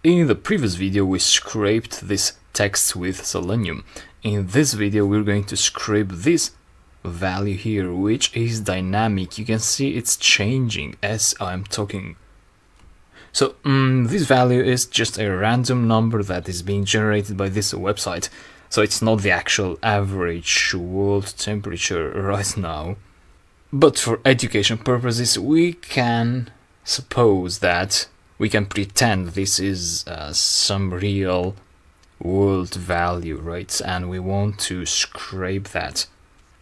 In the previous video we scraped this text with Selenium. In this video we're going to scrape this value here, which is dynamic. You can see it's changing as I'm talking. So this value is just a random number that is being generated by this website. So it's not the actual average world temperature right now. But for education purposes, we can suppose that we can pretend this is some real world value, right? And we want to scrape that.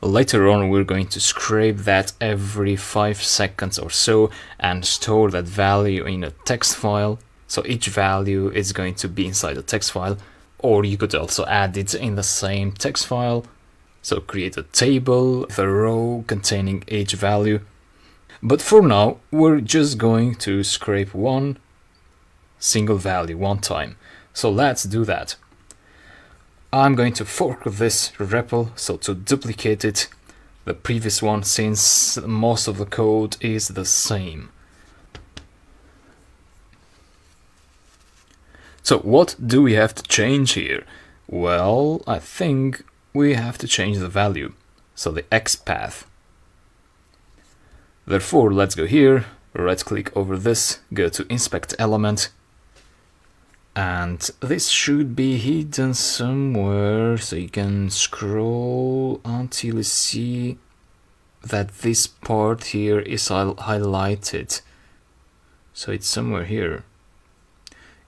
Later on, we're going to scrape that every 5 seconds or so and store that value in a text file. So each value is going to be inside a text file, or you could also add it in the same text file. So create a table, a row containing each value. But for now, we're just going to scrape one single value one time. So let's do that. I'm going to fork this REPL, so to duplicate it, the previous one, since most of the code is the same. So what do we have to change here? Well, I think we have to change the value, so the XPath. Therefore, let's go here, right click over this, go to inspect element, and this should be hidden somewhere, so you can scroll until you see that this part here is highlighted. So it's somewhere here.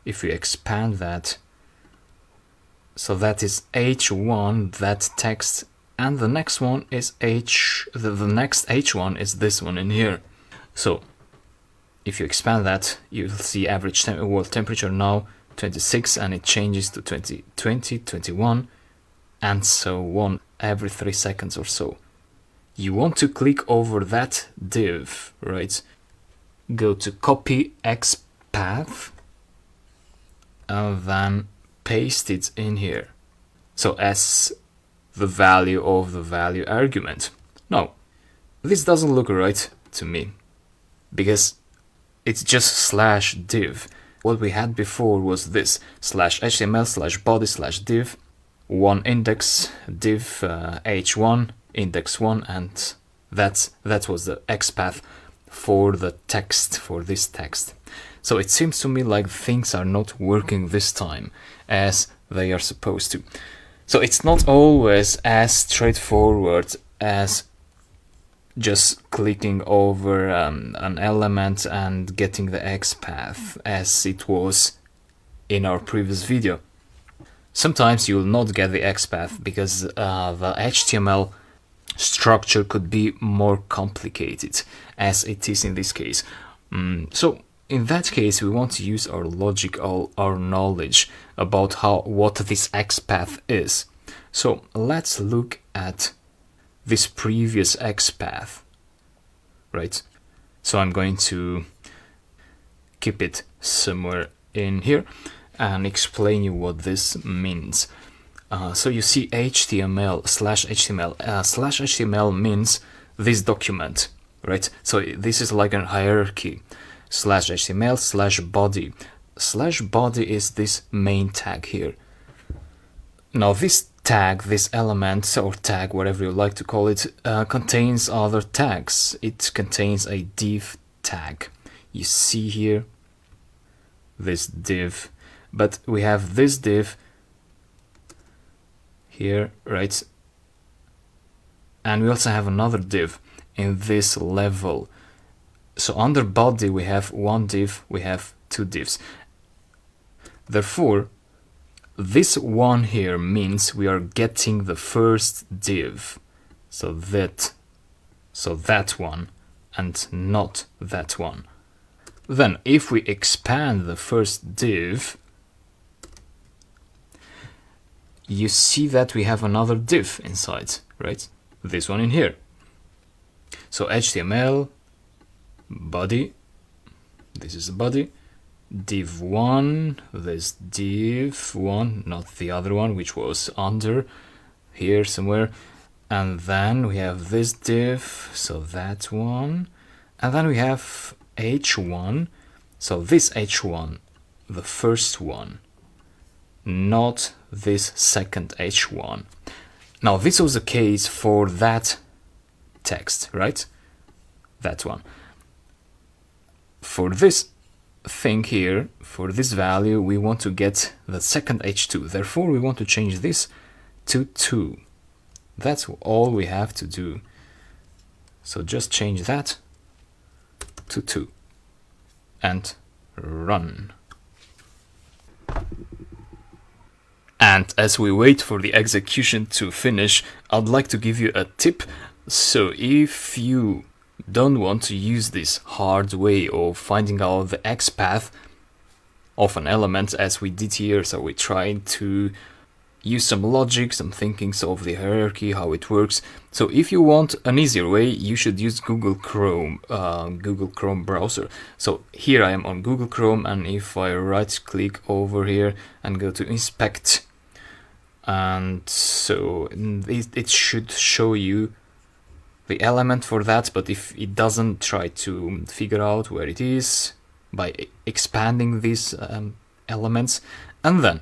If we expand that, so that is H1, that text, and the next one is the next H1 is this one in here. So if you expand that, you'll see average world temperature now 26, and it changes to 20, 21, and so on every 3 seconds or so. You want to click over that div, right? Go to copy XPath and then paste it in here. So as the value of the value argument. Now, this doesn't look right to me because it's just /div. What we had before was this /html/body/div, one index div h1 index 1, and that was the XPath for the text, for this text. So it seems to me like things are not working this time as they are supposed to. So it's not always as straightforward as just clicking over an element and getting the XPath as it was in our previous video. Sometimes you will not get the XPath because the HTML structure could be more complicated, as it is in this case. So in that case, we want to use our logic, our knowledge about what this XPath is. So let's look at this previous XPath, right? So I'm going to keep it somewhere in here and explain you what this means. So you see HTML /HTML means this document, right? So this is like a hierarchy. /HTML/body. /body is this main tag here. Now this tag, this element or tag, whatever you like to call it, contains other tags. It contains a div tag. You see here this div, but we have this div here, right? And we also have another div in this level. So under body we have one div, we have two divs. Therefore, this one here means we are getting the first div, so that one, and not that one. Then if we expand the first div, you see that we have another div inside, right? This one in here. So HTML body, this is the body, div1, this div1, not the other one which was under here somewhere, and then we have this div, so that one, and then we have h1, so this h1, the first one, not this second H1. Now this was the case for that text, right? That one. For this thing here, for this value, we want to get the second H2. Therefore, we want to change this to 2. That's all we have to do. So just change that to 2 and run. And as we wait for the execution to finish, I'd like to give you a tip. So if you don't want to use this hard way of finding out the XPath of an element as we did here, so we tried to use some logic, some thinkings of the hierarchy, how it works. So if you want an easier way, you should use Google Chrome browser. So here I am on Google Chrome, and if I right click over here and go to inspect, and so it should show you the element for that, but if it doesn't, try to figure out where it is by expanding these elements. And then,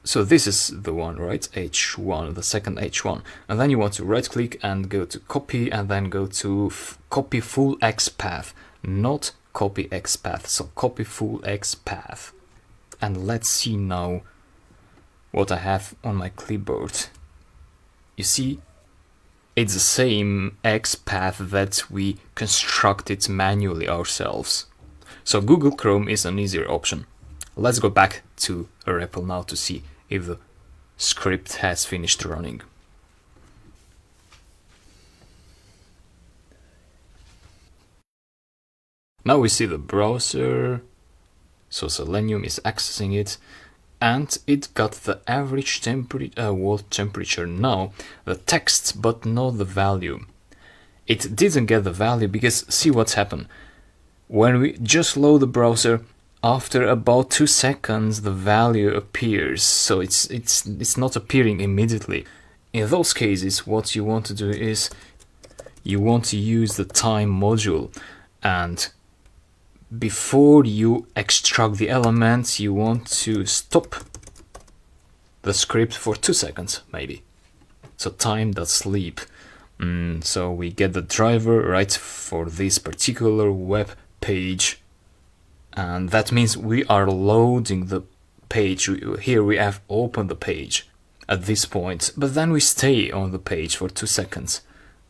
so this is the one, right? H1, the second H1. And then you want to right click and go to copy, and then go to copy full XPath, not copy XPath. So copy full XPath. And let's see now what I have on my clipboard. You see, it's the same XPath that we constructed manually ourselves. So Google Chrome is an easier option. Let's go back to REPL now to see if the script has finished running. Now we see the browser, so Selenium is accessing it, and it got the average world temperature now, the text, but not the value. It didn't get the value because see what's happened. When we just load the browser, after about 2 seconds the value appears, so it's not appearing immediately. In those cases, what you want to do is you want to use the time module, and before you extract the elements, you want to stop the script for 2 seconds, maybe. So time.sleep. So we get the driver right for this particular web page, and that means we are loading the page. Here we have opened the page at this point, but then we stay on the page for 2 seconds,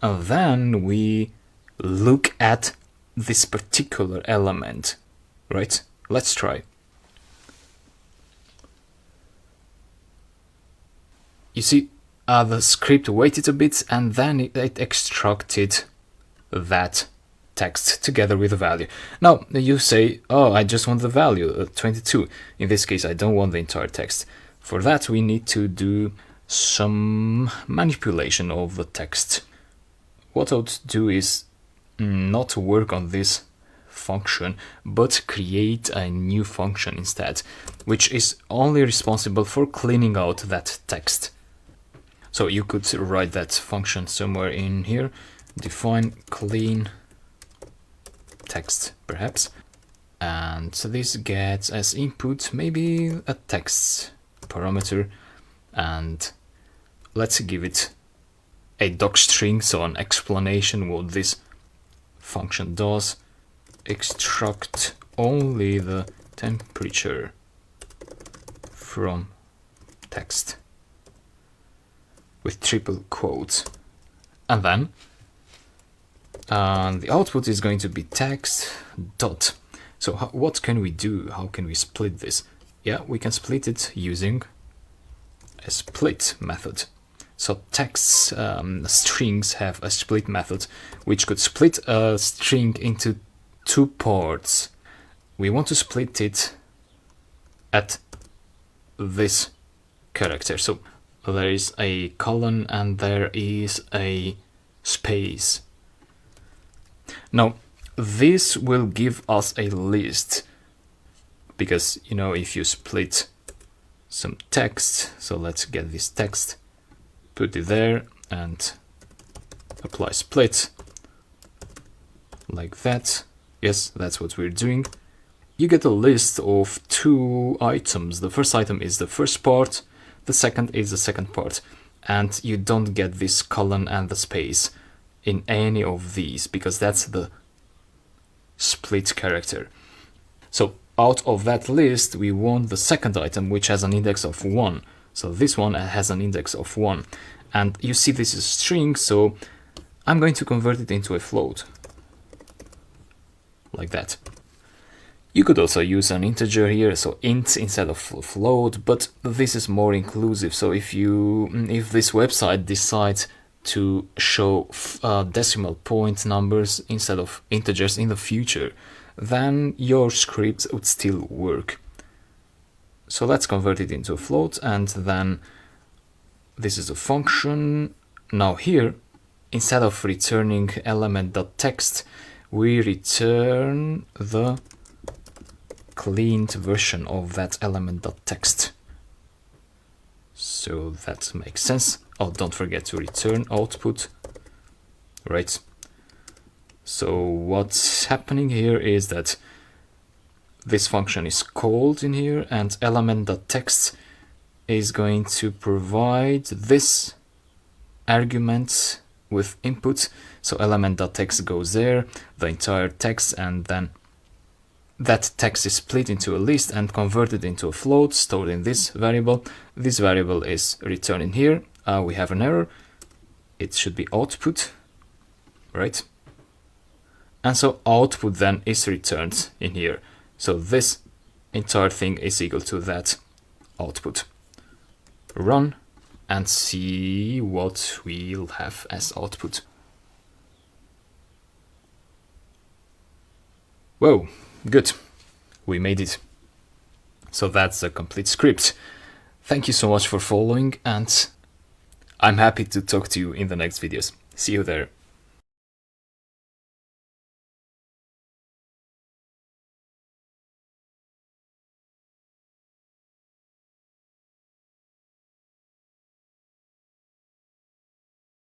and then we look at this particular element, right? Let's try. You see, the script waited a bit, and then it extracted that text together with the value. Now you say, oh, I just want the value, 22. In this case, I don't want the entire text. For that, we need to do some manipulation of the text. What I would do is not work on this function, but create a new function instead, which is only responsible for cleaning out that text. So you could write that function somewhere in here, define clean text perhaps, and so this gets as input maybe a text parameter, and let's give it a docstring, so an explanation what this function does. Extract only the temperature from text with triple quotes, and then the output is going to be text dot. So what can we do? How can we split this? Yeah, we can split it using a split method. So texts, strings have a split method, which could split a string into 2 parts. We want to split it at this character. So there is a colon and there is a space. Now this will give us a list, because you know, if you split some text, so let's get this text, put it there and apply split like that. Yes, that's what we're doing. you get a list of 2 items. The first item is the first part, the second is the second part, and you don't get this colon and the space in any of these because that's the split character. So out of that list we want the second item, which has an index of 1. So this one has an index of 1, and you see this is a string, so I'm going to convert it into a float like that. You could also use an integer here, so int instead of float, but this is more inclusive. So if this website decides to show decimal point numbers instead of integers in the future, then your script would still work. So let's convert it into a float, and then this is a function. Now here, instead of returning element.text, we return the cleaned version of that element.text. So that makes sense. Oh, don't forget to return output. Right. So what's happening here is that this function is called in here, and element.text is going to provide this argument with input. So element.text goes there, the entire text, and then that text is split into a list and converted into a float stored in this variable. This variable is returned in here. We have an error. It should be output, right? And so output then is returned in here. So this entire thing is equal to that output. Run and see what we'll have as output. Whoa, good. We made it. So that's a complete script. Thank you so much for following, and I'm happy to talk to you in the next videos. See you there.